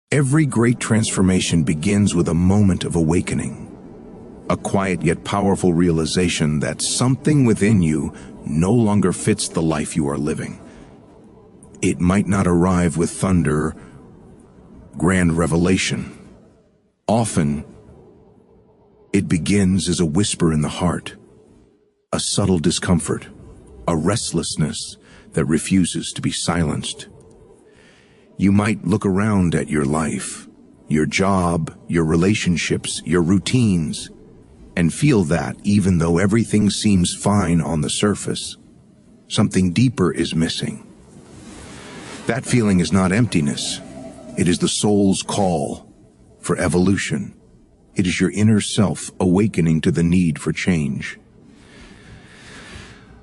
Every great transformation begins with a moment of awakening. A quiet yet powerful realization that something within you no longer fits the life you are living. It might not arrive with thunder, grand revelation. Often, it begins as a whisper in the heart, a subtle discomfort, a restlessness that refuses to be silenced. You might look around at your life, your job, your relationships, your routines, and feel that even though everything seems fine on the surface, something deeper is missing. That feeling is not emptiness. It is the soul's call for evolution. It is your inner self awakening to the need for change.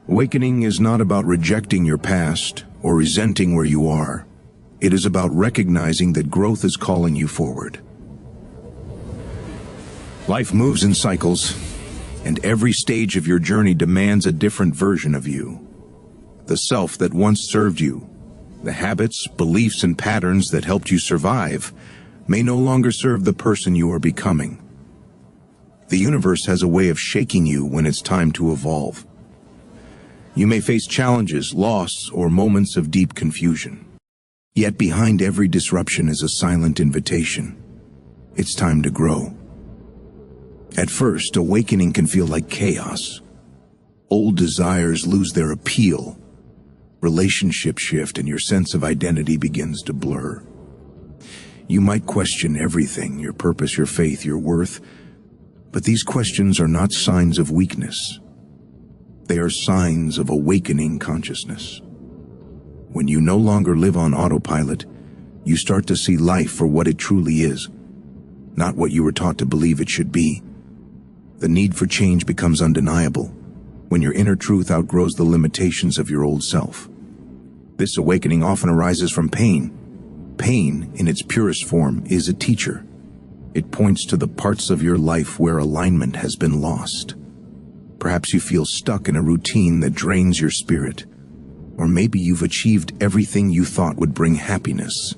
Awakening is not about rejecting your past or resenting where you are. It is about recognizing that growth is calling you forward. Life moves in cycles, and every stage of your journey demands a different version of you. The self that once served you, the habits, beliefs, and patterns that helped you survive, may no longer serve the person you are becoming. The universe has a way of shaking you when it's time to evolve. You may face challenges, loss, or moments of deep confusion. Yet behind every disruption is a silent invitation. It's time to grow. At first, awakening can feel like chaos. Old desires lose their appeal. Relationships shift and your sense of identity begins to blur. You might question everything, your purpose, your faith, your worth, but these questions are not signs of weakness. They are signs of awakening consciousness. When you no longer live on autopilot, you start to see life for what it truly is, not what you were taught to believe it should be. The need for change becomes undeniable when your inner truth outgrows the limitations of your old self. This awakening often arises from pain. Pain, in its purest form, is a teacher. It points to the parts of your life where alignment has been lost. Perhaps you feel stuck in a routine that drains your spirit. Or maybe you've achieved everything you thought would bring happiness,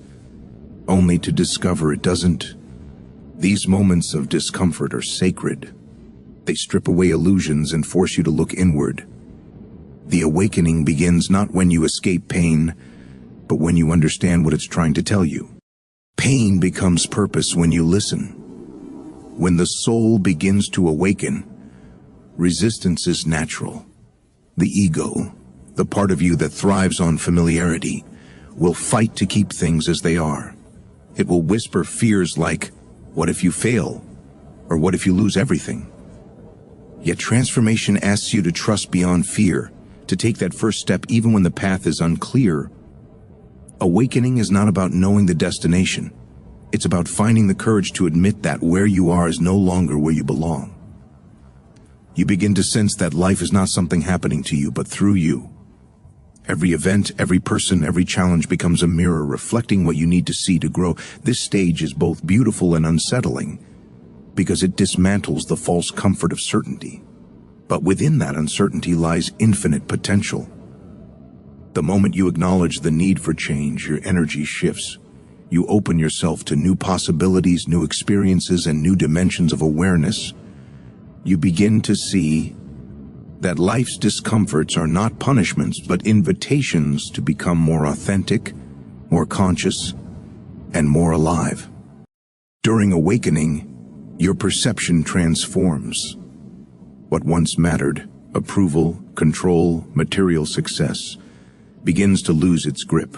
only to discover it doesn't. These moments of discomfort are sacred. They strip away illusions and force you to look inward. The awakening begins not when you escape pain, but when you understand what it's trying to tell you. Pain becomes purpose when you listen. When the soul begins to awaken, resistance is natural. The ego, the part of you that thrives on familiarity, will fight to keep things as they are. It will whisper fears like, what if you fail? Or what if you lose everything? Yet transformation asks you to trust beyond fear, to take that first step even when the path is unclear. Awakening is not about knowing the destination. It's about finding the courage to admit that where you are is no longer where you belong. You begin to sense that life is not something happening to you, but through you. Every event, every person, every challenge becomes a mirror reflecting what you need to see to grow. This stage is both beautiful and unsettling because it dismantles the false comfort of certainty. But within that uncertainty lies infinite potential. The moment you acknowledge the need for change, your energy shifts. You open yourself to new possibilities, new experiences, and new dimensions of awareness. You begin to see that life's discomforts are not punishments, but invitations to become more authentic, more conscious, and more alive. During awakening, your perception transforms. What once mattered, approval, control, material success, begins to lose its grip.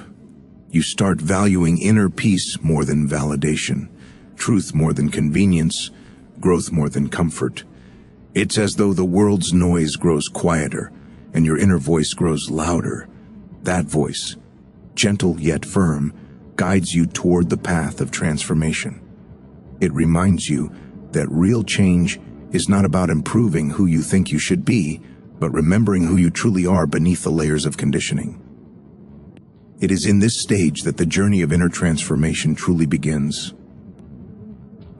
You start valuing inner peace more than validation, truth more than convenience, growth more than comfort. It's as though the world's noise grows quieter and your inner voice grows louder. That voice, gentle yet firm, guides you toward the path of transformation. It reminds you that real change is not about improving who you think you should be, but remembering who you truly are beneath the layers of conditioning. It is in this stage that the journey of inner transformation truly begins.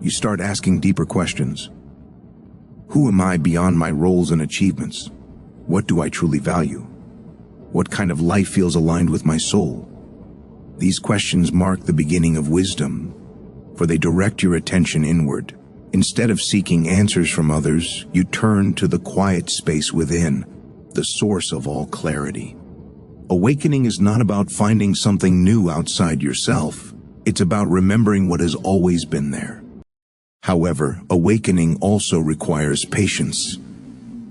You start asking deeper questions. Who am I beyond my roles and achievements? What do I truly value? What kind of life feels aligned with my soul? These questions mark the beginning of wisdom, for they direct your attention inward. Instead of seeking answers from others, you turn to the quiet space within, the source of all clarity. Awakening is not about finding something new outside yourself. It's about remembering what has always been there. However, awakening also requires patience.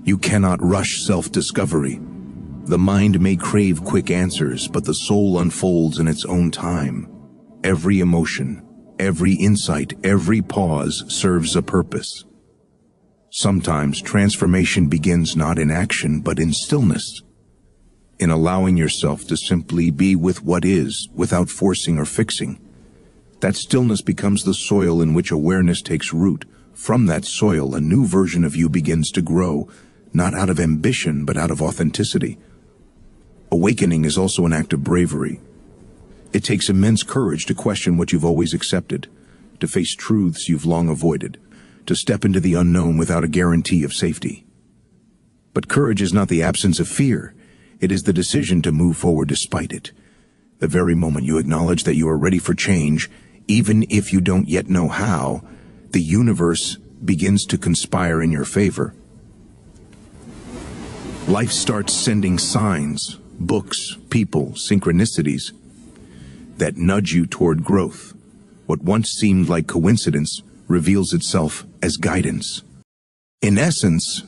You cannot rush self-discovery. The mind may crave quick answers, but the soul unfolds in its own time. Every emotion, every insight, every pause serves a purpose. Sometimes transformation begins not in action, but in stillness, in allowing yourself to simply be with what is, without forcing or fixing. That stillness becomes the soil in which awareness takes root. From that soil, a new version of you begins to grow, not out of ambition, but out of authenticity. Awakening is also an act of bravery. It takes immense courage to question what you've always accepted, to face truths you've long avoided, to step into the unknown without a guarantee of safety. But courage is not the absence of fear. It is the decision to move forward despite it. The very moment you acknowledge that you are ready for change, even if you don't yet know how, the universe begins to conspire in your favor. Life starts sending signs, books, people, synchronicities that nudge you toward growth. What once seemed like coincidence reveals itself as guidance. In essence,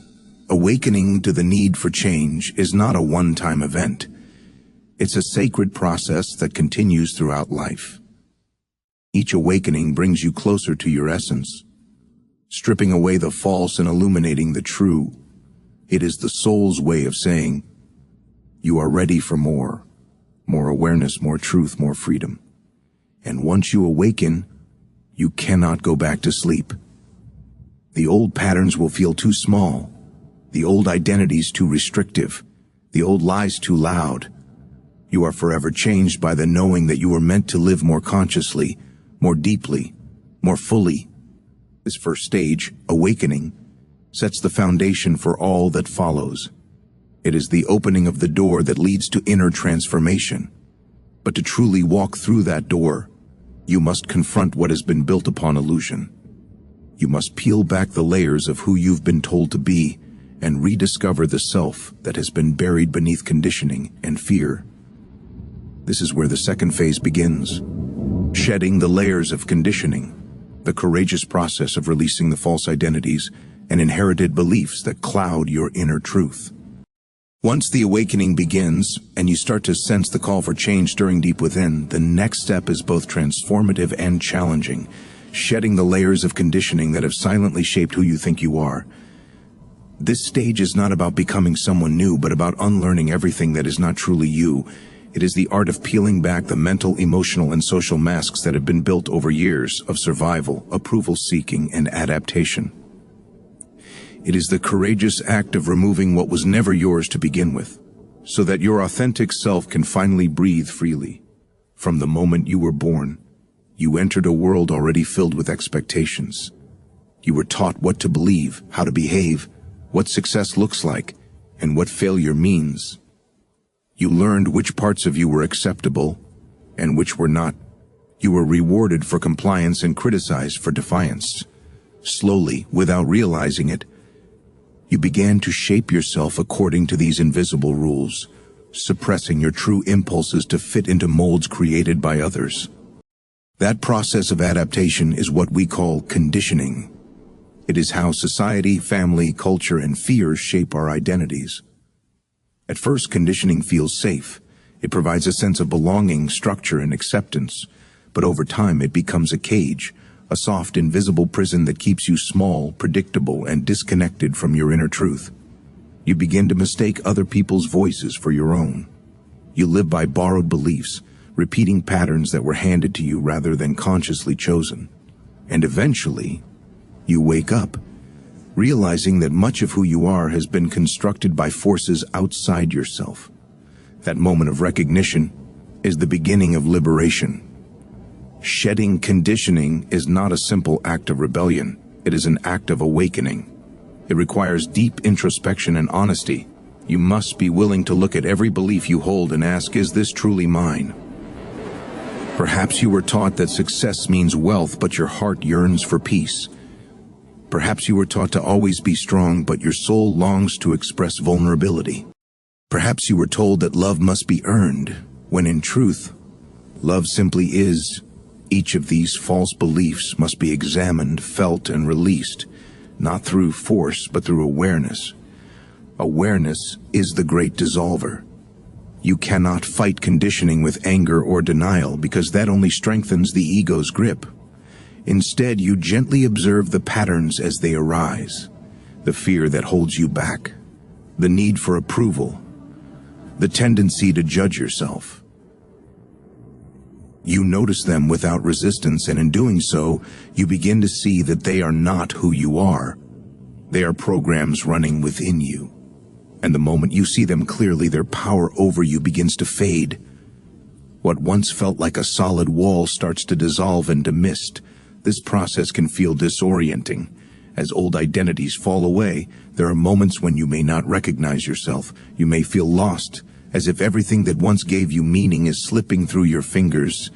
awakening to the need for change is not a one-time event. It's a sacred process that continues throughout life. Each awakening brings you closer to your essence, stripping away the false and illuminating the true. It is the soul's way of saying, you are ready for more awareness, more truth, more freedom. And once you awaken, you cannot go back to sleep. The old patterns will feel too small, the old identities too restrictive, the old lies too loud. You are forever changed by the knowing that you were meant to live more consciously, more deeply, more fully. This first stage, awakening, sets the foundation for all that follows. It is the opening of the door that leads to inner transformation. But to truly walk through that door, you must confront what has been built upon illusion. You must peel back the layers of who you've been told to be and rediscover the self that has been buried beneath conditioning and fear. This is where the second phase begins. Shedding the layers of conditioning, the courageous process of releasing the false identities and inherited beliefs that cloud your inner truth. Once the awakening begins and you start to sense the call for change stirring deep within, the next step is both transformative and challenging, shedding the layers of conditioning that have silently shaped who you think you are. This stage is not about becoming someone new, but about unlearning everything that is not truly you. It is the art of peeling back the mental, emotional, and social masks that have been built over years of survival, approval-seeking, and adaptation. It is the courageous act of removing what was never yours to begin with, so that your authentic self can finally breathe freely. From the moment you were born, you entered a world already filled with expectations. You were taught what to believe, how to behave, what success looks like, and what failure means. You learned which parts of you were acceptable and which were not. You were rewarded for compliance and criticized for defiance. Slowly, without realizing it, you began to shape yourself according to these invisible rules, suppressing your true impulses to fit into molds created by others. That process of adaptation is what we call conditioning. It is how society, family, culture, and fears shape our identities. At first, conditioning feels safe. It provides a sense of belonging, structure, and acceptance. But over time, it becomes a cage, a soft, invisible prison that keeps you small, predictable, and disconnected from your inner truth. You begin to mistake other people's voices for your own. You live by borrowed beliefs, repeating patterns that were handed to you rather than consciously chosen. And eventually, you wake up, realizing that much of who you are has been constructed by forces outside yourself. That moment of recognition is the beginning of liberation. Shedding conditioning is not a simple act of rebellion. It is an act of awakening. It requires deep introspection and honesty. You must be willing to look at every belief you hold and ask, is this truly mine? Perhaps you were taught that success means wealth, but your heart yearns for peace. Perhaps you were taught to always be strong, but your soul longs to express vulnerability. Perhaps you were told that love must be earned, when in truth, love simply is. Each of these false beliefs must be examined, felt, and released, not through force, but through awareness. Awareness is the great dissolver. You cannot fight conditioning with anger or denial, because that only strengthens the ego's grip. Instead, you gently observe the patterns as they arise, the fear that holds you back, the need for approval, the tendency to judge yourself. You notice them without resistance, and in doing so, you begin to see that they are not who you are. They are programs running within you. And the moment you see them clearly, their power over you begins to fade. What once felt like a solid wall starts to dissolve into mist. This process can feel disorienting. As old identities fall away, there are moments when you may not recognize yourself. You may feel lost, as if everything that once gave you meaning is slipping through your fingers.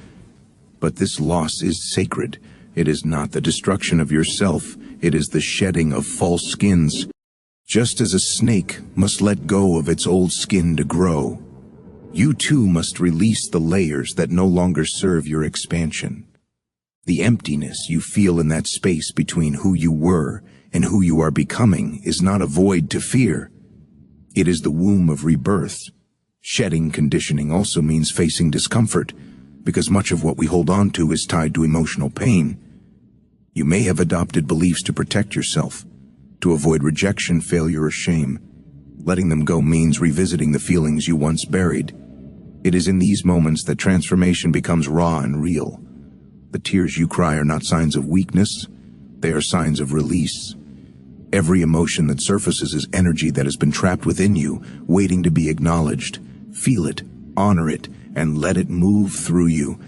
But this loss is sacred. It is not the destruction of yourself. It is the shedding of false skins. Just as a snake must let go of its old skin to grow, you too must release the layers that no longer serve your expansion. The emptiness you feel in that space between who you were and who you are becoming is not a void to fear. It is the womb of rebirth. Shedding conditioning also means facing discomfort, because much of what we hold on to is tied to emotional pain. You may have adopted beliefs to protect yourself, to avoid rejection, failure, or shame. Letting them go means revisiting the feelings you once buried. It is in these moments that transformation becomes raw and real. The tears you cry are not signs of weakness, they are signs of release. Every emotion that surfaces is energy that has been trapped within you, waiting to be acknowledged. Feel it, honor it, and let it move through you.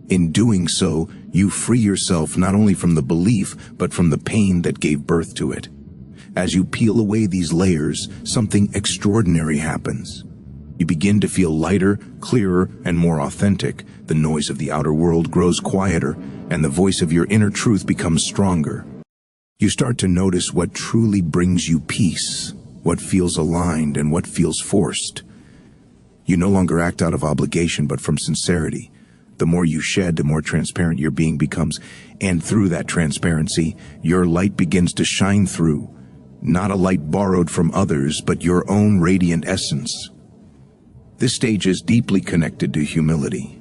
In doing so, you free yourself not only from the belief, but from the pain that gave birth to it. As you peel away these layers, something extraordinary happens. You begin to feel lighter, clearer, and more authentic. The noise of the outer world grows quieter, and the voice of your inner truth becomes stronger. You start to notice what truly brings you peace, what feels aligned and what feels forced. You no longer act out of obligation, but from sincerity. The more you shed, the more transparent your being becomes, and through that transparency, your light begins to shine through. Not a light borrowed from others, but your own radiant essence. This stage is deeply connected to humility.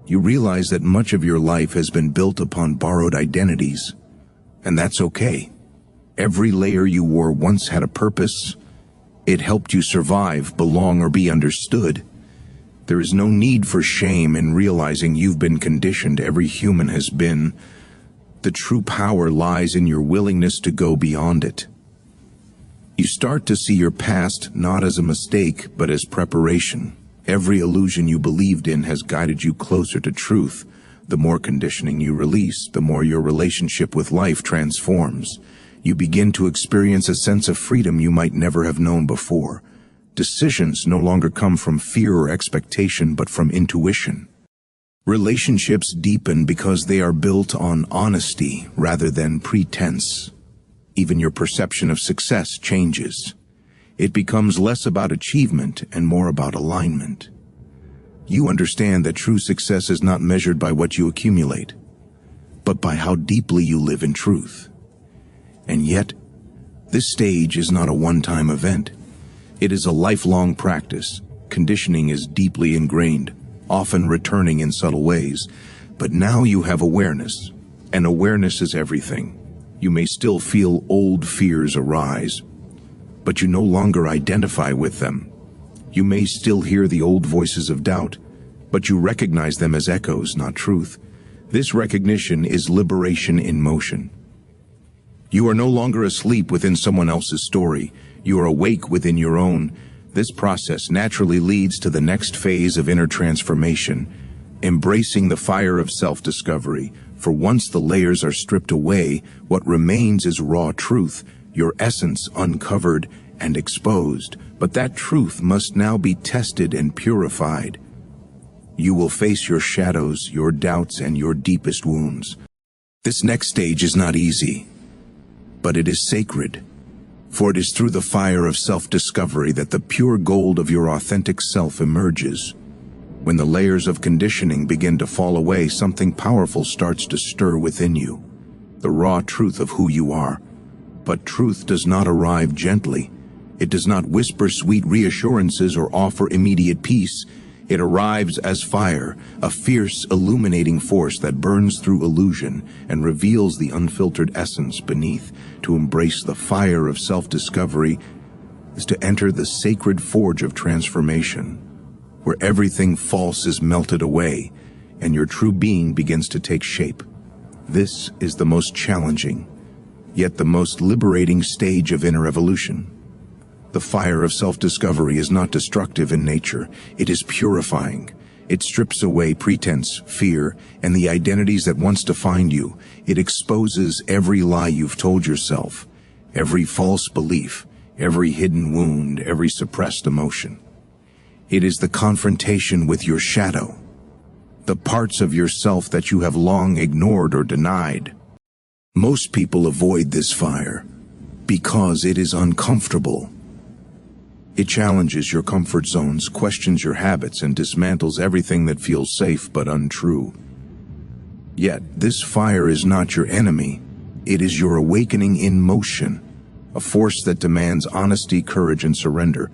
You realize that much of your life has been built upon borrowed identities, and that's okay. Every layer you wore once had a purpose. It helped you survive, belong, or be understood. There is no need for shame in realizing you've been conditioned. Every human has been. The true power lies in your willingness to go beyond it. You start to see your past not as a mistake, but as preparation. Every illusion you believed in has guided you closer to truth. The more conditioning you release, the more your relationship with life transforms. You begin to experience a sense of freedom you might never have known before. Decisions no longer come from fear or expectation, but from intuition. Relationships deepen because they are built on honesty rather than pretense. Even your perception of success changes. It becomes less about achievement and more about alignment. You understand that true success is not measured by what you accumulate, but by how deeply you live in truth. And yet, this stage is not a one-time event. It is a lifelong practice. Conditioning is deeply ingrained, often returning in subtle ways. But now you have awareness, and awareness is everything. You may still feel old fears arise, but you no longer identify with them. You may still hear the old voices of doubt, but you recognize them as echoes, not truth. This recognition is liberation in motion. You are no longer asleep within someone else's story. You are awake within your own. This process naturally leads to the next phase of inner transformation, embracing the fire of self-discovery. For once the layers are stripped away, what remains is raw truth, your essence uncovered and exposed. But that truth must now be tested and purified. You will face your shadows, your doubts, and your deepest wounds. This next stage is not easy, but it is sacred, for it is through the fire of self-discovery that the pure gold of your authentic self emerges. When the layers of conditioning begin to fall away, something powerful starts to stir within you, the raw truth of who you are. But truth does not arrive gently. It does not whisper sweet reassurances or offer immediate peace. It arrives as fire, a fierce, illuminating force that burns through illusion and reveals the unfiltered essence beneath. To embrace the fire of self-discovery is to enter the sacred forge of transformation, where everything false is melted away and your true being begins to take shape. This is the most challenging, yet the most liberating stage of inner evolution. The fire of self-discovery is not destructive in nature, it is purifying. It strips away pretense, fear, and the identities that once defined you. It exposes every lie you've told yourself, every false belief, every hidden wound, every suppressed emotion. It is the confrontation with your shadow, the parts of yourself that you have long ignored or denied. Most people avoid this fire because it is uncomfortable. It challenges your comfort zones, questions your habits, and dismantles everything that feels safe but untrue. Yet, this fire is not your enemy. It is your awakening in motion, a force that demands honesty, courage, and surrender.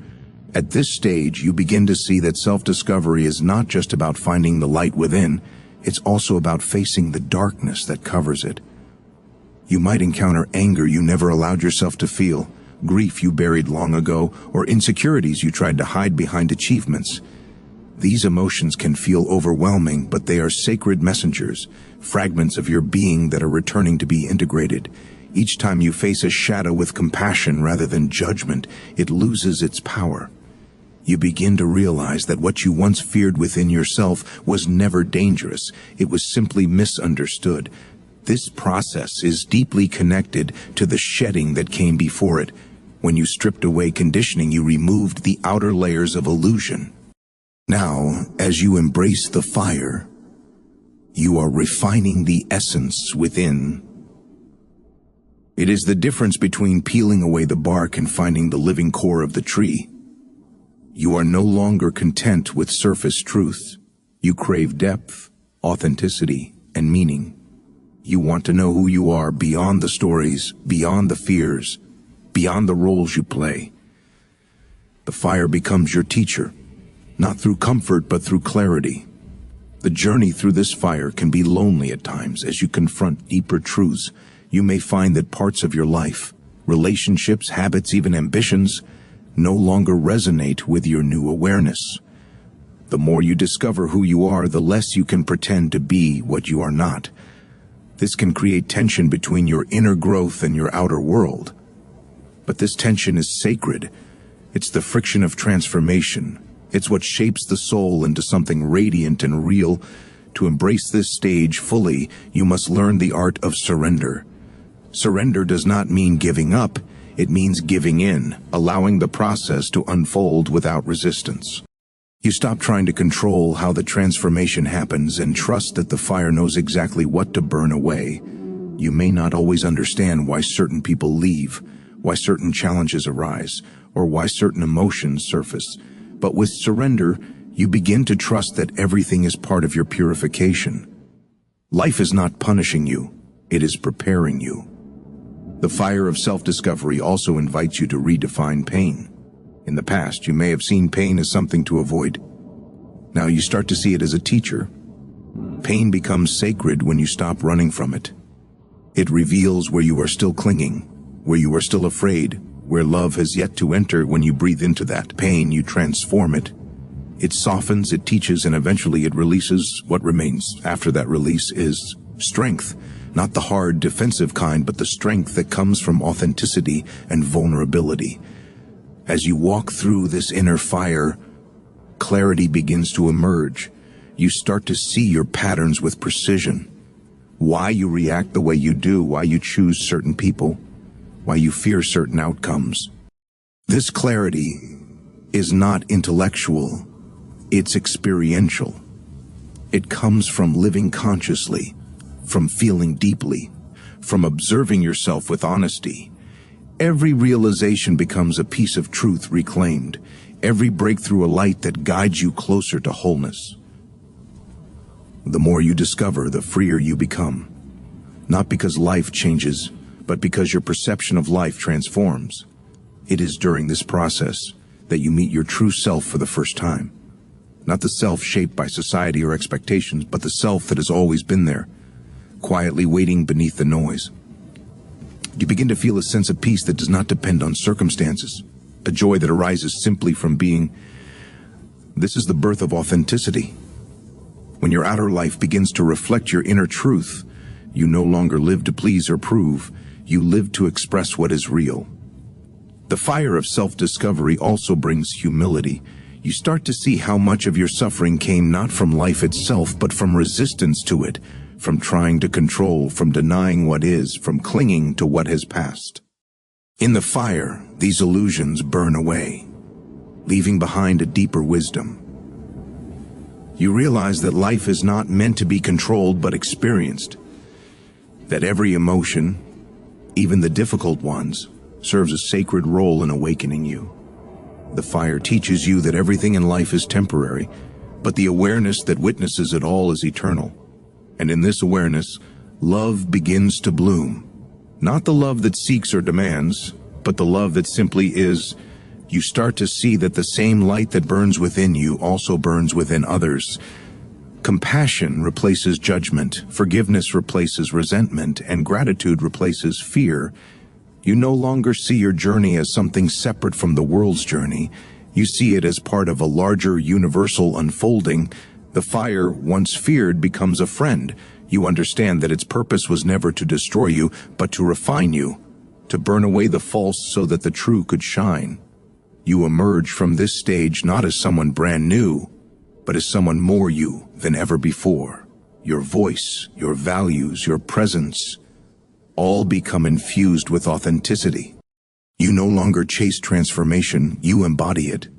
At this stage, you begin to see that self-discovery is not just about finding the light within, it's also about facing the darkness that covers it. You might encounter anger you never allowed yourself to feel, grief you buried long ago, or insecurities you tried to hide behind achievements. These emotions can feel overwhelming, but they are sacred messengers, fragments of your being that are returning to be integrated. Each time you face a shadow with compassion rather than judgment, it loses its power. You begin to realize that what you once feared within yourself was never dangerous, it was simply misunderstood. This process is deeply connected to the shedding that came before it. When you stripped away conditioning, you removed the outer layers of illusion. Now, as you embrace the fire, you are refining the essence within. It is the difference between peeling away the bark and finding the living core of the tree. You are no longer content with surface truth. You crave depth, authenticity, and meaning. You want to know who you are beyond the stories, beyond the fears, beyond the roles you play. The fire becomes your teacher, not through comfort but through clarity. The journey through this fire can be lonely at times. As you confront deeper truths, you may find that parts of your life, relationships, habits, even ambitions, no longer resonate with your new awareness. The more you discover who you are, the less you can pretend to be what you are not. This can create tension between your inner growth and your outer world. But this tension is sacred. It's the friction of transformation. It's what shapes the soul into something radiant and real. To embrace this stage fully, you must learn the art of surrender. Surrender does not mean giving up. It means giving in, allowing the process to unfold without resistance. You stop trying to control how the transformation happens and trust that the fire knows exactly what to burn away. You may not always understand why certain people leave, why certain challenges arise, or why certain emotions surface. But with surrender, you begin to trust that everything is part of your purification. Life is not punishing you, it is preparing you. The fire of self-discovery also invites you to redefine pain. In the past, you may have seen pain as something to avoid. Now you start to see it as a teacher. Pain becomes sacred when you stop running from it. It reveals where you are still clinging, where you are still afraid, where love has yet to enter. When you breathe into that pain, you transform it. It softens, it teaches, and eventually it releases. What remains after that release is strength. Not the hard, defensive kind, but the strength that comes from authenticity and vulnerability. As you walk through this inner fire, clarity begins to emerge. You start to see your patterns with precision. Why you react the way you do, why you choose certain people, why you fear certain outcomes. This clarity is not intellectual, it's experiential. It comes from living consciously, from feeling deeply, from observing yourself with honesty. Every realization becomes a piece of truth reclaimed, every breakthrough a light that guides you closer to wholeness. The more you discover, the freer you become. Not because life changes, but because your perception of life transforms. It is during this process that you meet your true self for the first time. Not the self shaped by society or expectations, but the self that has always been there, quietly waiting beneath the noise. You begin to feel a sense of peace that does not depend on circumstances, a joy that arises simply from being. This is the birth of authenticity. When your outer life begins to reflect your inner truth, you no longer live to please or prove, you live to express what is real. The fire of self-discovery also brings humility. You start to see how much of your suffering came not from life itself, but from resistance to it, from trying to control, from denying what is, from clinging to what has passed. In the fire, these illusions burn away, leaving behind a deeper wisdom. You realize that life is not meant to be controlled but experienced, that every emotion, even the difficult ones, serves a sacred role in awakening you. The fire teaches you that everything in life is temporary, but the awareness that witnesses it all is eternal. And in this awareness, love begins to bloom. Not the love that seeks or demands, but the love that simply is. You start to see that the same light that burns within you also burns within others. Compassion replaces judgment, forgiveness replaces resentment, and gratitude replaces fear. You no longer see your journey as something separate from the world's journey. You see it as part of a larger universal unfolding. The fire, once feared, becomes a friend. You understand that its purpose was never to destroy you, but to refine you, to burn away the false so that the true could shine. You emerge from this stage not as someone brand new, but as someone more you than ever before. Your voice, your values, your presence, all become infused with authenticity. You no longer chase transformation, you embody it.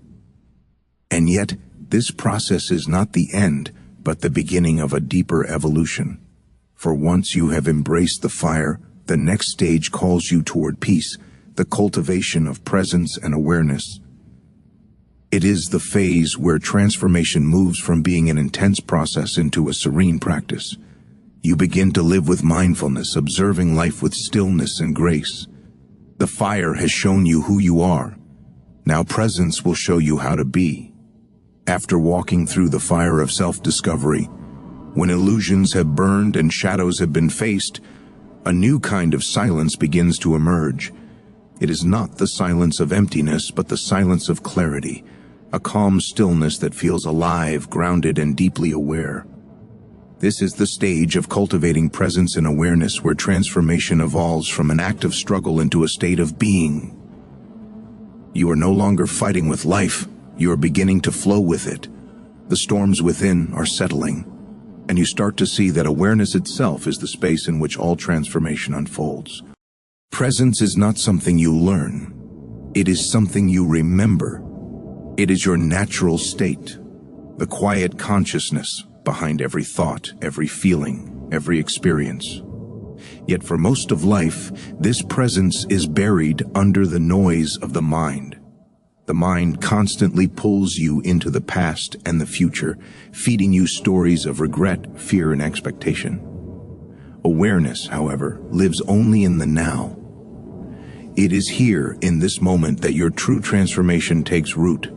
And yet, this process is not the end, but the beginning of a deeper evolution. For once you have embraced the fire, the next stage calls you toward peace, the cultivation of presence and awareness. It is the phase where transformation moves from being an intense process into a serene practice. You begin to live with mindfulness, observing life with stillness and grace. The fire has shown you who you are. Now presence will show you how to be. After walking through the fire of self-discovery, when illusions have burned and shadows have been faced, a new kind of silence begins to emerge. It is not the silence of emptiness, but the silence of clarity, a calm stillness that feels alive, grounded, and deeply aware. This is the stage of cultivating presence and awareness where transformation evolves from an act of struggle into a state of being. You are no longer fighting with life, you are beginning to flow with it. The storms within are settling, and you start to see that awareness itself is the space in which all transformation unfolds. Presence is not something you learn, it is something you remember. It is your natural state, the quiet consciousness behind every thought, every feeling, every experience. Yet for most of life, this presence is buried under the noise of the mind. The mind constantly pulls you into the past and the future, feeding you stories of regret, fear, and expectation. Awareness, however, lives only in the now. It is here, in this moment, that your true transformation takes root.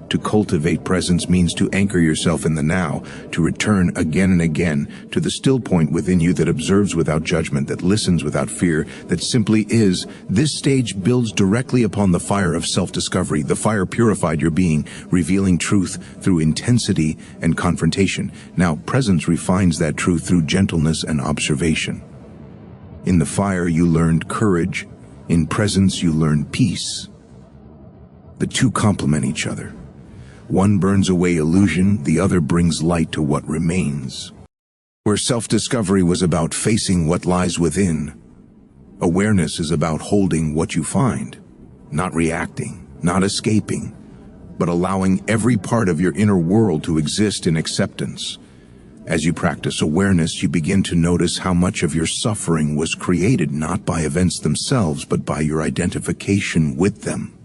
To cultivate presence means to anchor yourself in the now, to return again and again to the still point within you that observes without judgment, that listens without fear, that simply is. This stage builds directly upon the fire of self-discovery. The fire purified your being, revealing truth through intensity and confrontation. Now, presence refines that truth through gentleness and observation. In the fire, you learned courage. In presence, you learned peace. The two complement each other. One burns away illusion, the other brings light to what remains. Where self-discovery was about facing what lies within, awareness is about holding what you find, not reacting, not escaping, but allowing every part of your inner world to exist in acceptance. As you practice awareness, you begin to notice how much of your suffering was created not by events themselves, but by your identification with them.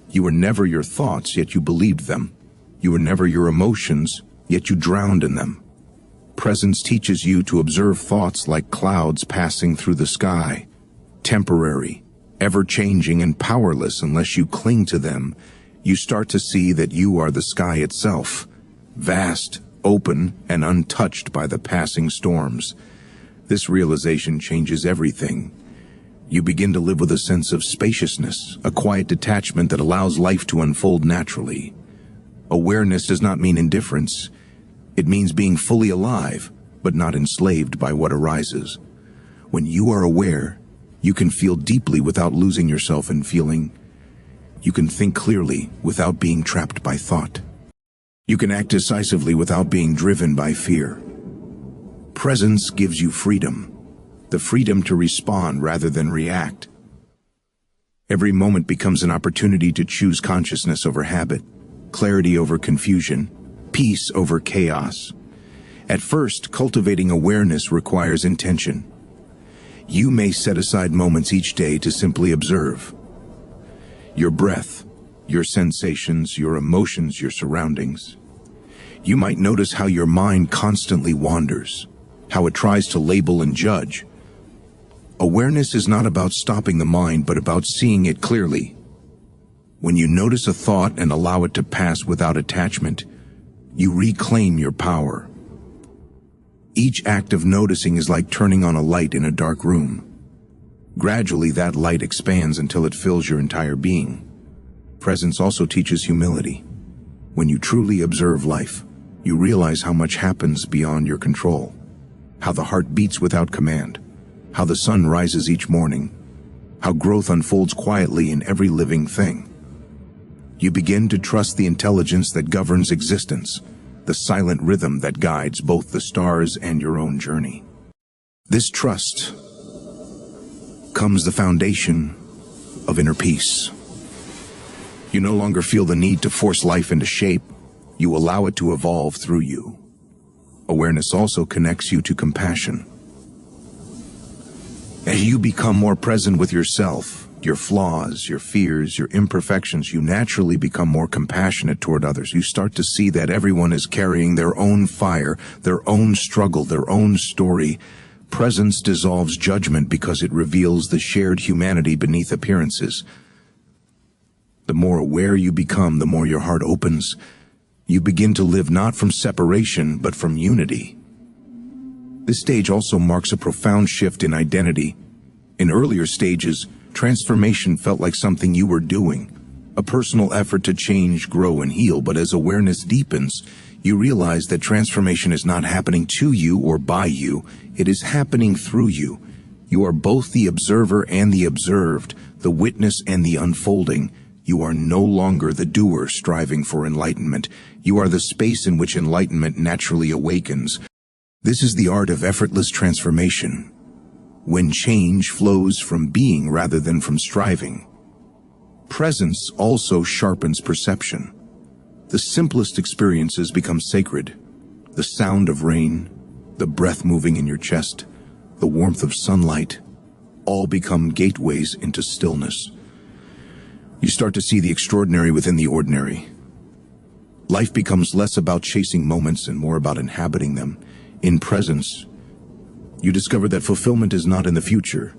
You were never your thoughts, yet you believed them. You were never your emotions, yet you drowned in them. Presence teaches you to observe thoughts like clouds passing through the sky, temporary, ever-changing, and powerless unless you cling to them. You start to see that you are the sky itself, vast, open, and untouched by the passing storms. This realization changes everything. You begin to live with a sense of spaciousness, a quiet detachment that allows life to unfold naturally. Awareness does not mean indifference. It means being fully alive, but not enslaved by what arises. When you are aware, you can feel deeply without losing yourself in feeling. You can think clearly without being trapped by thought. You can act decisively without being driven by fear. Presence gives you freedom, the freedom to respond rather than react. Every moment becomes an opportunity to choose consciousness over habit, clarity over confusion, peace over chaos. At first, cultivating awareness requires intention. You may set aside moments each day to simply observe your breath, your sensations, your emotions, your surroundings. You might notice how your mind constantly wanders, how it tries to label and judge. Awareness is not about stopping the mind, but about seeing it clearly. When you notice a thought and allow it to pass without attachment, you reclaim your power. Each act of noticing is like turning on a light in a dark room. Gradually, that light expands until it fills your entire being. Presence also teaches humility. When you truly observe life, you realize how much happens beyond your control, how the heart beats without command, how the sun rises each morning, how growth unfolds quietly in every living thing. You begin to trust the intelligence that governs existence, the silent rhythm that guides both the stars and your own journey. This trust comes the foundation of inner peace. You no longer feel the need to force life into shape. You allow it to evolve through you. Awareness also connects you to compassion. As you become more present with yourself, your flaws, your fears, your imperfections, you naturally become more compassionate toward others. You start to see that everyone is carrying their own fire, their own struggle, their own story. Presence dissolves judgment because it reveals the shared humanity beneath appearances. The more aware you become, the more your heart opens. You begin to live not from separation, but from unity. This stage also marks a profound shift in identity. In earlier stages, transformation felt like something you were doing, a personal effort to change, grow, and heal. But as awareness deepens, you realize that transformation is not happening to you or by you. It is happening through you. You are both the observer and the observed, the witness and the unfolding. You are no longer the doer striving for enlightenment. You are the space in which enlightenment naturally awakens. This is the art of effortless transformation, when change flows from being rather than from striving. Presence also sharpens perception. The simplest experiences become sacred. The sound of rain, the breath moving in your chest, the warmth of sunlight, all become gateways into stillness. You start to see the extraordinary within the ordinary. Life becomes less about chasing moments and more about inhabiting them. In presence, you discover that fulfillment is not in the future.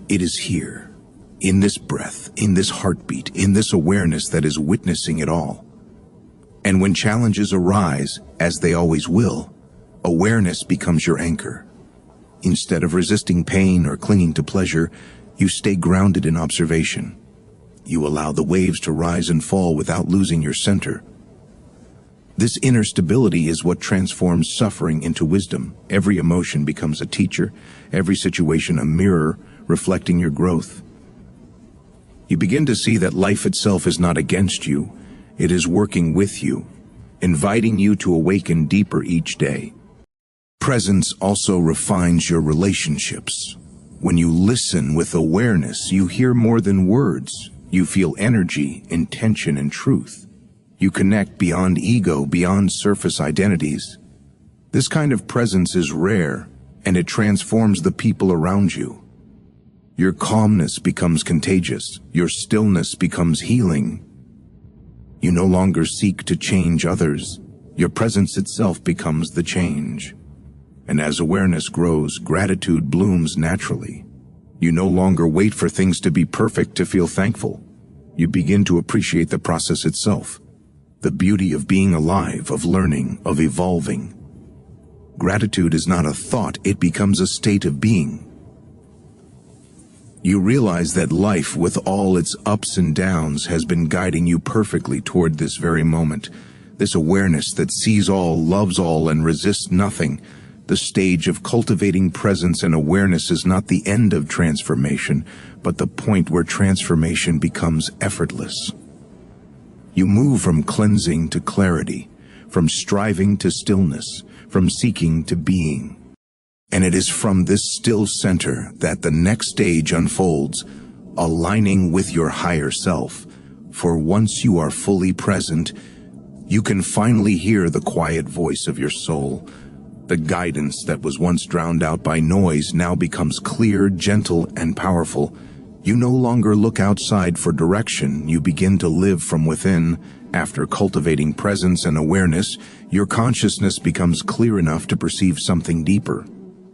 It is here, in this breath, in this heartbeat, in this awareness that is witnessing it all. And when challenges arise, as they always will, awareness becomes your anchor. Instead of resisting pain or clinging to pleasure, you stay grounded in observation. You allow the waves to rise and fall without losing your center. This inner stability is what transforms suffering into wisdom. Every emotion becomes a teacher, every situation a mirror reflecting your growth. You begin to see that life itself is not against you, it is working with you, inviting you to awaken deeper each day. Presence also refines your relationships. When you listen with awareness, you hear more than words. You feel energy, intention, and truth. You connect beyond ego, beyond surface identities. This kind of presence is rare, and it transforms the people around you. Your calmness becomes contagious. Your stillness becomes healing. You no longer seek to change others. Your presence itself becomes the change. And as awareness grows, gratitude blooms naturally. You no longer wait for things to be perfect to feel thankful. You begin to appreciate the process itself, the beauty of being alive, of learning, of evolving. Gratitude is not a thought, it becomes a state of being. You realize that life, with all its ups and downs, has been guiding you perfectly toward this very moment. This awareness that sees all, loves all, and resists nothing. The stage of cultivating presence and awareness is not the end of transformation, but the point where transformation becomes effortless. You move from cleansing to clarity, from striving to stillness, from seeking to being. And it is from this still center that the next stage unfolds, aligning with your higher self. For once you are fully present, you can finally hear the quiet voice of your soul. The guidance that was once drowned out by noise now becomes clear, gentle, and powerful. You no longer look outside for direction, you begin to live from within. After cultivating presence and awareness, your consciousness becomes clear enough to perceive something deeper.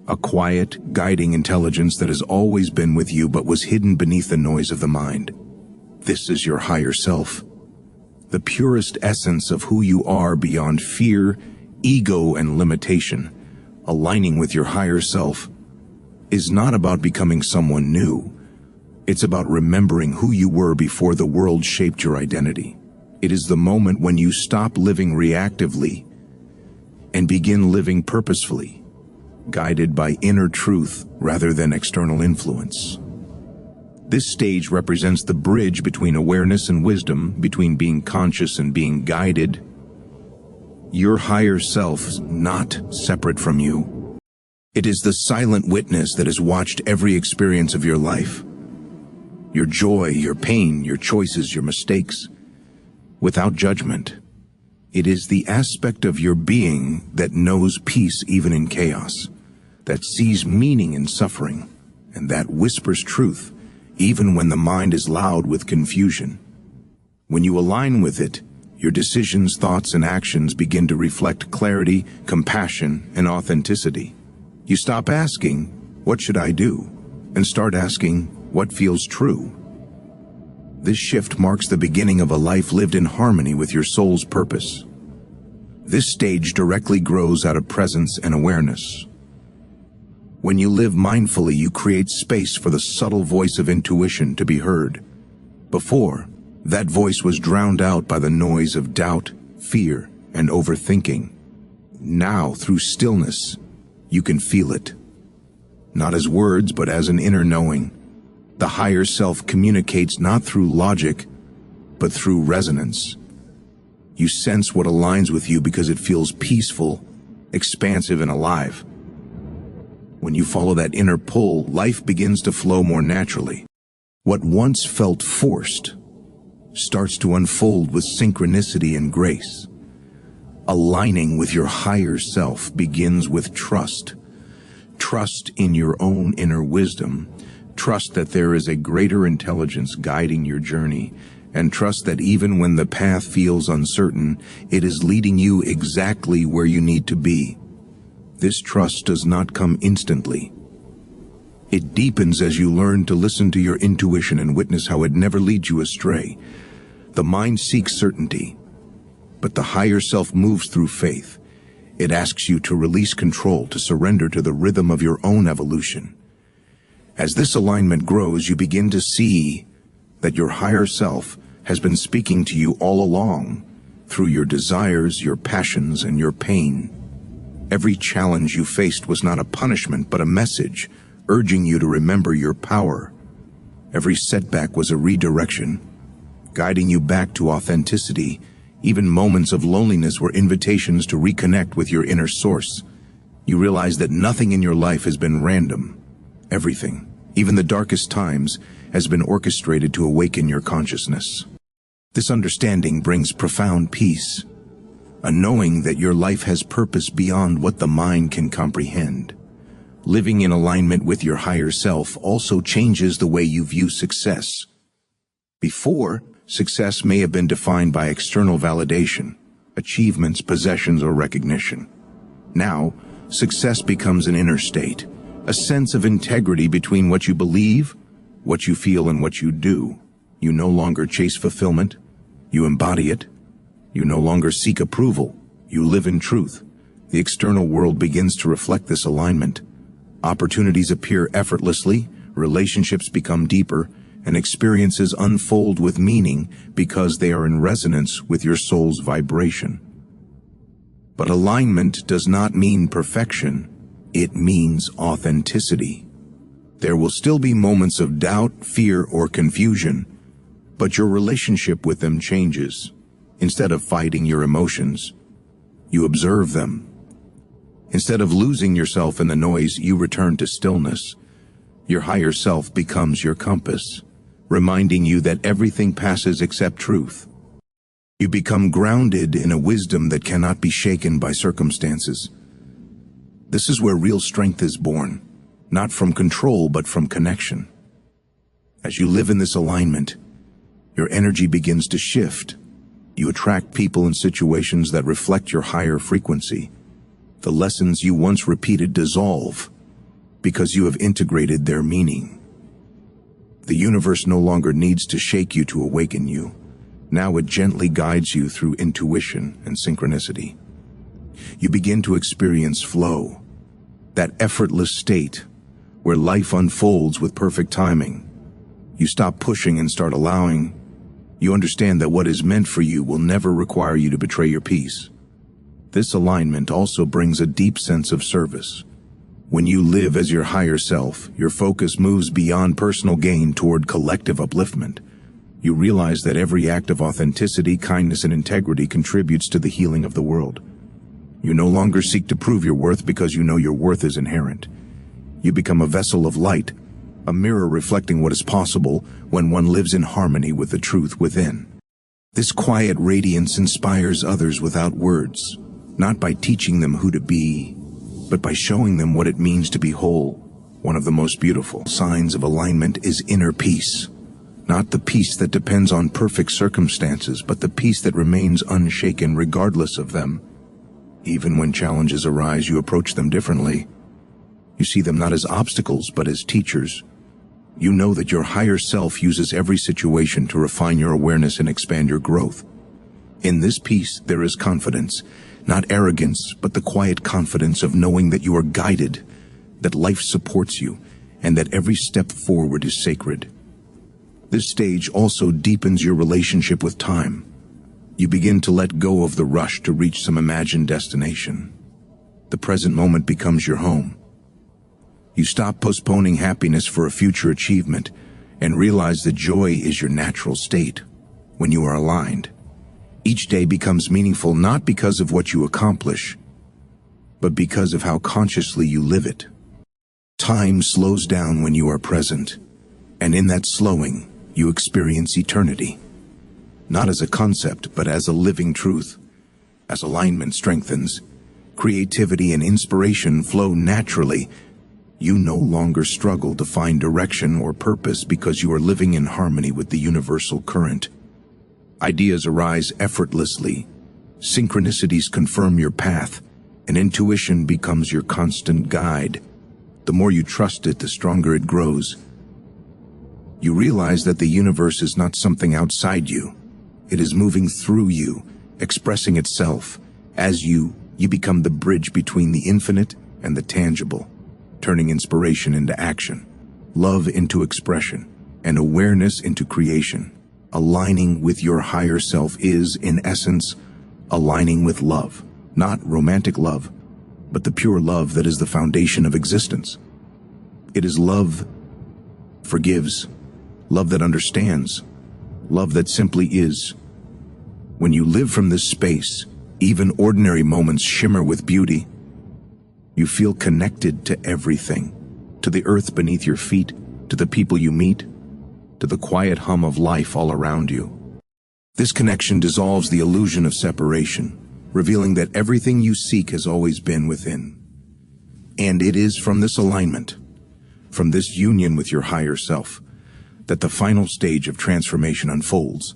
A quiet, guiding intelligence that has always been with you but was hidden beneath the noise of the mind. This is your higher self, the purest essence of who you are beyond fear, ego, and limitation. Aligning with your higher self is not about becoming someone new. It's about remembering who you were before the world shaped your identity. It is the moment when you stop living reactively and begin living purposefully, guided by inner truth rather than external influence. This stage represents the bridge between awareness and wisdom, between being conscious and being guided. Your higher self, not separate from you. It is the silent witness that has watched every experience of your life. Your joy, your pain, your choices, your mistakes, without judgment. It is the aspect of your being that knows peace even in chaos, that sees meaning in suffering, and that whispers truth even when the mind is loud with confusion. When you align with it, your decisions, thoughts, and actions begin to reflect clarity, compassion, and authenticity. You stop asking, "What should I do?" and start asking, "What feels true?" This shift marks the beginning of a life lived in harmony with your soul's purpose. This stage directly grows out of presence and awareness. When you live mindfully, you create space for the subtle voice of intuition to be heard. Before, that voice was drowned out by the noise of doubt, fear, and overthinking. Now, through stillness, you can feel it. Not as words, but as an inner knowing. The higher self communicates not through logic, but through resonance. You sense what aligns with you because it feels peaceful, expansive, and alive. When you follow that inner pull, life begins to flow more naturally. What once felt forced starts to unfold with synchronicity and grace. Aligning with your higher self begins with trust. Trust in your own inner wisdom. Trust that there is a greater intelligence guiding your journey. And trust that even when the path feels uncertain, it is leading you exactly where you need to be. This trust does not come instantly. It deepens as you learn to listen to your intuition and witness how it never leads you astray. The mind seeks certainty, but the higher self moves through faith. It asks you to release control, to surrender to the rhythm of your own evolution. As this alignment grows, you begin to see that your higher self has been speaking to you all along, through your desires, your passions, and your pain. Every challenge you faced was not a punishment, but a message, urging you to remember your power. Every setback was a redirection, guiding you back to authenticity. Even moments of loneliness were invitations to reconnect with your inner source. You realize that nothing in your life has been random. Everything, even the darkest times, has been orchestrated to awaken your consciousness. This understanding brings profound peace. a knowing that your life has purpose beyond what the mind can comprehend. Living in alignment with your higher self also changes the way you view success. Before, success may have been defined by external validation, achievements, possessions, or recognition. Now, success becomes an inner state, a sense of integrity between what you believe, what you feel, and what you do. You no longer chase fulfillment, you embody it. You no longer seek approval, you live in truth. The external world begins to reflect this alignment. Opportunities appear effortlessly, relationships become deeper, and experiences unfold with meaning because they are in resonance with your soul's vibration. But alignment does not mean perfection, it means authenticity. There will still be moments of doubt, fear, or confusion, but your relationship with them changes. Instead of fighting your emotions, you observe them. Instead of losing yourself in the noise, you return to stillness. Your higher self becomes your compass, reminding you that everything passes except truth. You become grounded in a wisdom that cannot be shaken by circumstances. This is where real strength is born, not from control but from connection. As you live in this alignment, your energy begins to shift. You attract people and situations that reflect your higher frequency. The lessons you once repeated dissolve because you have integrated their meaning. The universe no longer needs to shake you to awaken you. Now it gently guides you through intuition and synchronicity. You begin to experience flow, that effortless state where life unfolds with perfect timing. You stop pushing and start allowing. You understand that what is meant for you will never require you to betray your peace. This alignment also brings a deep sense of service. When you live as your higher self, your focus moves beyond personal gain toward collective upliftment. You realize that every act of authenticity, kindness, and integrity contributes to the healing of the world. You no longer seek to prove your worth because you know your worth is inherent. You become a vessel of light, a mirror reflecting what is possible when one lives in harmony with the truth within. This quiet radiance inspires others without words, not by teaching them who to be, but by showing them what it means to be whole. One of the most beautiful signs of alignment is inner peace. Not the peace that depends on perfect circumstances, but the peace that remains unshaken regardless of them. Even when challenges arise, you approach them differently. You see them not as obstacles, but as teachers. You know that your higher self uses every situation to refine your awareness and expand your growth. In this peace, there is confidence. Not arrogance, but the quiet confidence of knowing that you are guided, that life supports you, and that every step forward is sacred. This stage also deepens your relationship with time. You begin to let go of the rush to reach some imagined destination. The present moment becomes your home. You stop postponing happiness for a future achievement and realize that joy is your natural state when you are aligned. Each day becomes meaningful not because of what you accomplish, but because of how consciously you live it. Time slows down when you are present, and in that slowing, you experience eternity. Not as a concept, but as a living truth. As alignment strengthens, creativity and inspiration flow naturally. You no longer struggle to find direction or purpose because you are living in harmony with the universal current. Ideas arise effortlessly, synchronicities confirm your path, and intuition becomes your constant guide. The more you trust it, the stronger it grows. You realize that the universe is not something outside you. It is moving through you, expressing itself. As you become the bridge between the infinite and the tangible, turning inspiration into action, love into expression, and awareness into creation. Aligning with your higher self is, in essence, aligning with love. Not romantic love, but the pure love that is the foundation of existence. It is love that forgives, love that understands, love that simply is. When you live from this space, even ordinary moments shimmer with beauty. You feel connected to everything, to the earth beneath your feet, to the people you meet, to the quiet hum of life all around you. This connection dissolves the illusion of separation, revealing that everything you seek has always been within. And it is from this alignment, from this union with your higher self, that the final stage of transformation unfolds,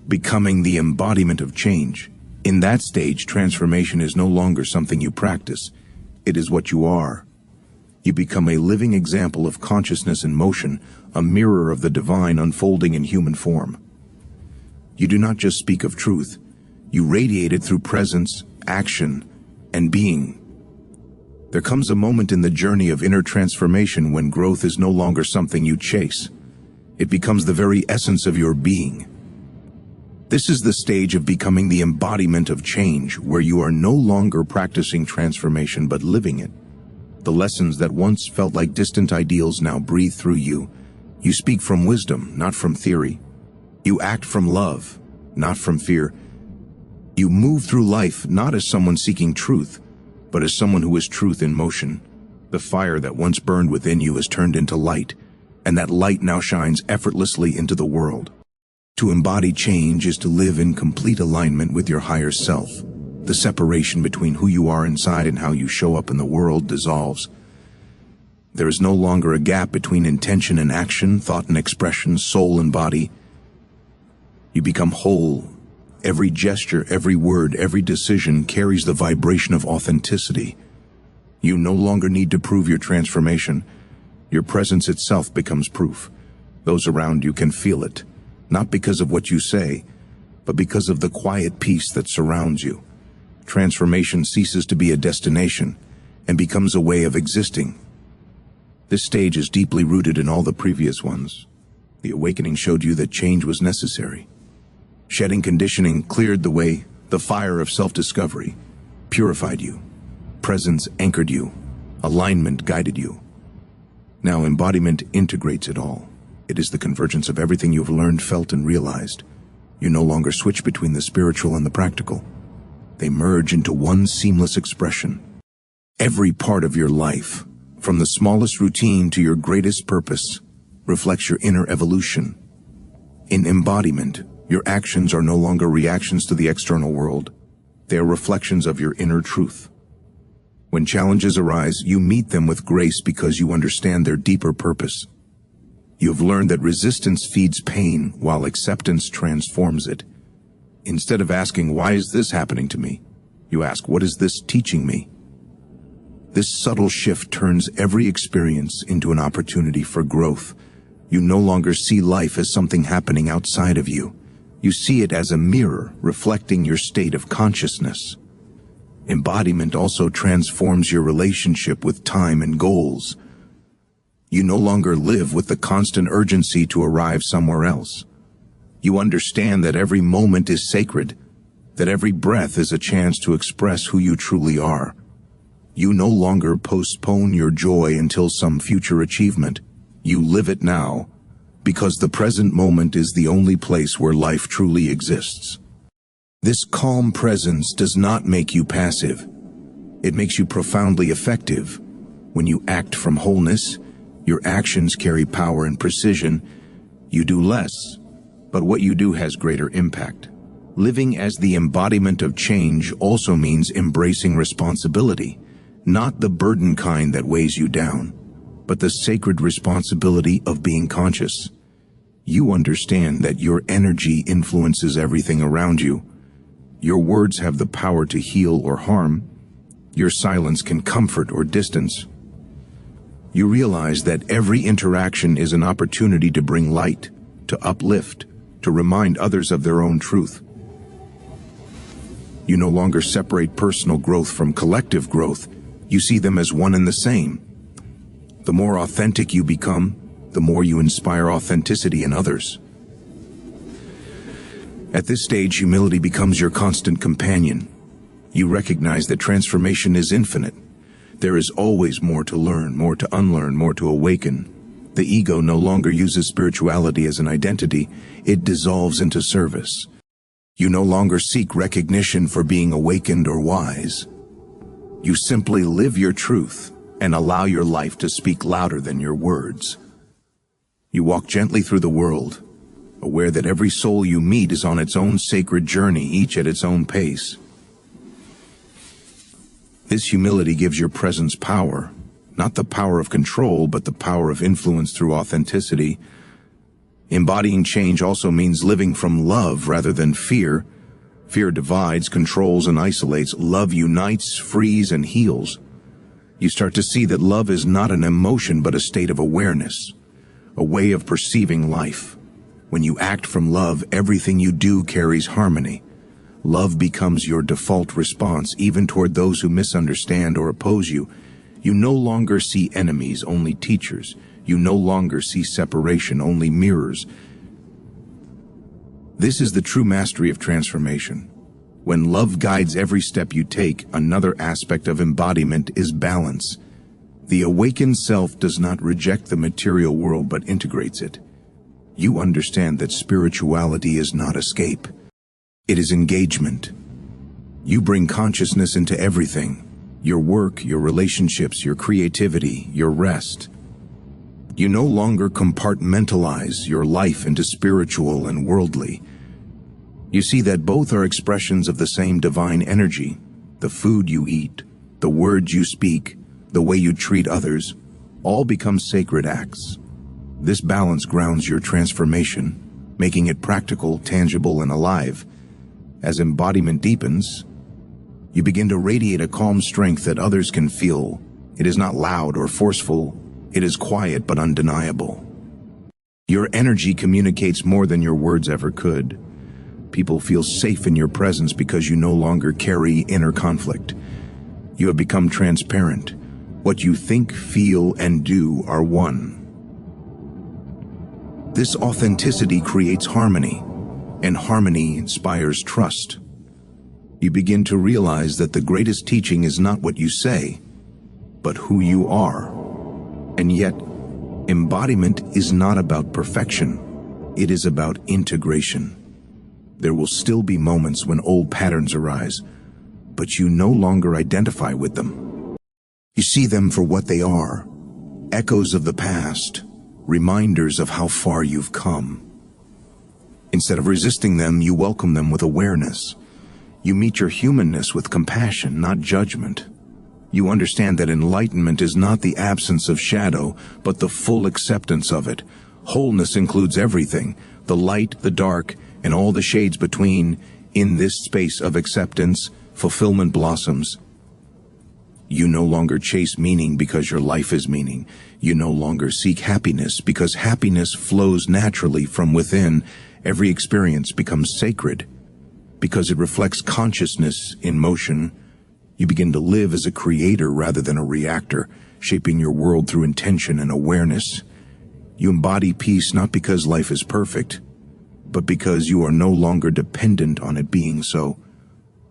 becoming the embodiment of change. In that stage, transformation is no longer something you practice. It is what you are. You become a living example of consciousness in motion, a mirror of the divine unfolding in human form. You do not just speak of truth, you radiate it through presence, action, and being. There comes a moment in the journey of inner transformation when growth is no longer something you chase. It becomes the very essence of your being. This is the stage of becoming the embodiment of change, where you are no longer practicing transformation but living it. The lessons that once felt like distant ideals now breathe through you. You speak from wisdom, not from theory. You act from love, not from fear. You move through life not as someone seeking truth, but as someone who is truth in motion. The fire that once burned within you has turned into light, and that light now shines effortlessly into the world. To embody change is to live in complete alignment with your higher self. The separation between who you are inside and how you show up in the world dissolves. There is no longer a gap between intention and action, thought and expression, soul and body. You become whole. Every gesture, every word, every decision carries the vibration of authenticity. You no longer need to prove your transformation. Your presence itself becomes proof. Those around you can feel it, not because of what you say, but because of the quiet peace that surrounds you. Transformation ceases to be a destination and becomes a way of existing. This stage is deeply rooted in all the previous ones. The awakening showed you that change was necessary. Shedding conditioning cleared the way. The fire of self-discovery purified you. Presence anchored you. Alignment guided you. Now embodiment integrates it all. It is the convergence of everything you've learned, felt, and realized. You no longer switch between the spiritual and the practical. They merge into one seamless expression. Every part of your life, from the smallest routine to your greatest purpose, reflects your inner evolution. In embodiment, your actions are no longer reactions to the external world. They are reflections of your inner truth. When challenges arise, you meet them with grace because you understand their deeper purpose. You have learned that resistance feeds pain while acceptance transforms it. Instead of asking, "Why is this happening to me?" you ask, "What is this teaching me?" This subtle shift turns every experience into an opportunity for growth. You no longer see life as something happening outside of you. You see it as a mirror reflecting your state of consciousness. Embodiment also transforms your relationship with time and goals. You no longer live with the constant urgency to arrive somewhere else. You understand that every moment is sacred, that every breath is a chance to express who you truly are. You no longer postpone your joy until some future achievement. You live it now, because the present moment is the only place where life truly exists. This calm presence does not make you passive. It makes you profoundly effective. When you act from wholeness, your actions carry power and precision. You do less, but what you do has greater impact. Living as the embodiment of change also means embracing responsibility, not the burden kind that weighs you down, but the sacred responsibility of being conscious. You understand that your energy influences everything around you. Your words have the power to heal or harm. Your silence can comfort or distance. You realize that every interaction is an opportunity to bring light, to uplift, to remind others of their own truth. You no longer separate personal growth from collective growth. You see them as one and the same. The more authentic you become, the more you inspire authenticity in others. At this stage, humility becomes your constant companion. You recognize that transformation is infinite. There is always more to learn, more to unlearn, more to awaken. The ego no longer uses spirituality as an identity. It dissolves into service. You no longer seek recognition for being awakened or wise. You simply live your truth and allow your life to speak louder than your words. You walk gently through the world, aware that every soul you meet is on its own sacred journey, each at its own pace. This humility gives your presence power, not the power of control, but the power of influence through authenticity. Embodying change also means living from love rather than fear. Fear divides, controls, and isolates. Love unites, frees, and heals. You start to see that love is not an emotion but a state of awareness, a way of perceiving life. When you act from love, everything you do carries harmony. Love becomes your default response, even toward those who misunderstand or oppose you. You no longer see enemies, only teachers. You no longer see separation, only mirrors. This is the true mastery of transformation. When love guides every step you take, another aspect of embodiment is balance. The awakened self does not reject the material world but integrates it. You understand that spirituality is not escape. It is engagement. You bring consciousness into everything. Your work, your relationships, your creativity, your rest. You no longer compartmentalize your life into spiritual and worldly. You see that both are expressions of the same divine energy. The food you eat, the words you speak, the way you treat others, all become sacred acts. This balance grounds your transformation, making it practical, tangible, and alive. As embodiment deepens, you begin to radiate a calm strength that others can feel. It is not loud or forceful. It is quiet but undeniable. Your energy communicates more than your words ever could. People feel safe in your presence because you no longer carry inner conflict. You have become transparent. What you think, feel, and do are one. This authenticity creates harmony, and harmony inspires trust. You begin to realize that the greatest teaching is not what you say, but who you are. And yet, embodiment is not about perfection. It is about integration. There will still be moments when old patterns arise, but you no longer identify with them. You see them for what they are, echoes of the past, reminders of how far you've come. Instead of resisting them, you welcome them with awareness. You meet your humanness with compassion, not judgment. You understand that enlightenment is not the absence of shadow, but the full acceptance of it. Wholeness includes everything, the light, the dark, and all the shades between. In this space of acceptance, fulfillment blossoms. You no longer chase meaning because your life is meaning. You no longer seek happiness because happiness flows naturally from within. Every experience becomes sacred because it reflects consciousness in motion. You begin to live as a creator rather than a reactor, shaping your world through intention and awareness. You embody peace not because life is perfect, but because you are no longer dependent on it being so.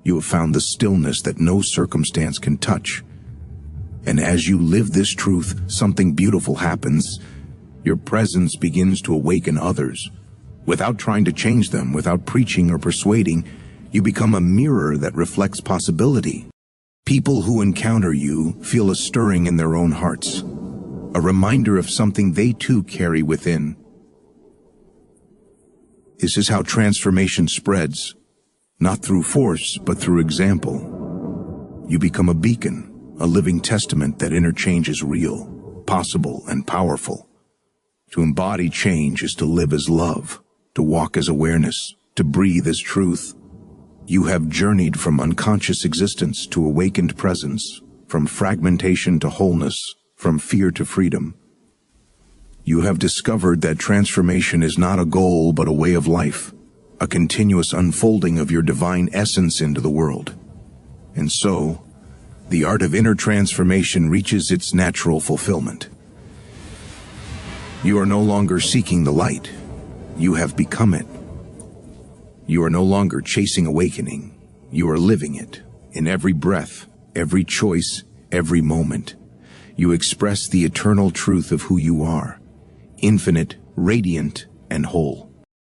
You have found the stillness that no circumstance can touch. And as you live this truth, something beautiful happens. Your presence begins to awaken others. Without trying to change them, without preaching or persuading, you become a mirror that reflects possibility. People who encounter you feel a stirring in their own hearts, a reminder of something they too carry within. This is how transformation spreads, not through force, but through example. You become a beacon, a living testament that inner change is real, possible, and powerful. To embody change is to live as love, to walk as awareness, to breathe as truth. You have journeyed from unconscious existence to awakened presence, from fragmentation to wholeness, from fear to freedom. You have discovered that transformation is not a goal but a way of life, a continuous unfolding of your divine essence into the world. And so, the art of inner transformation reaches its natural fulfillment. You are no longer seeking the light. You have become it. You are no longer chasing awakening. You are living it. In every breath, every choice, every moment, you express the eternal truth of who you are, infinite, radiant, and whole.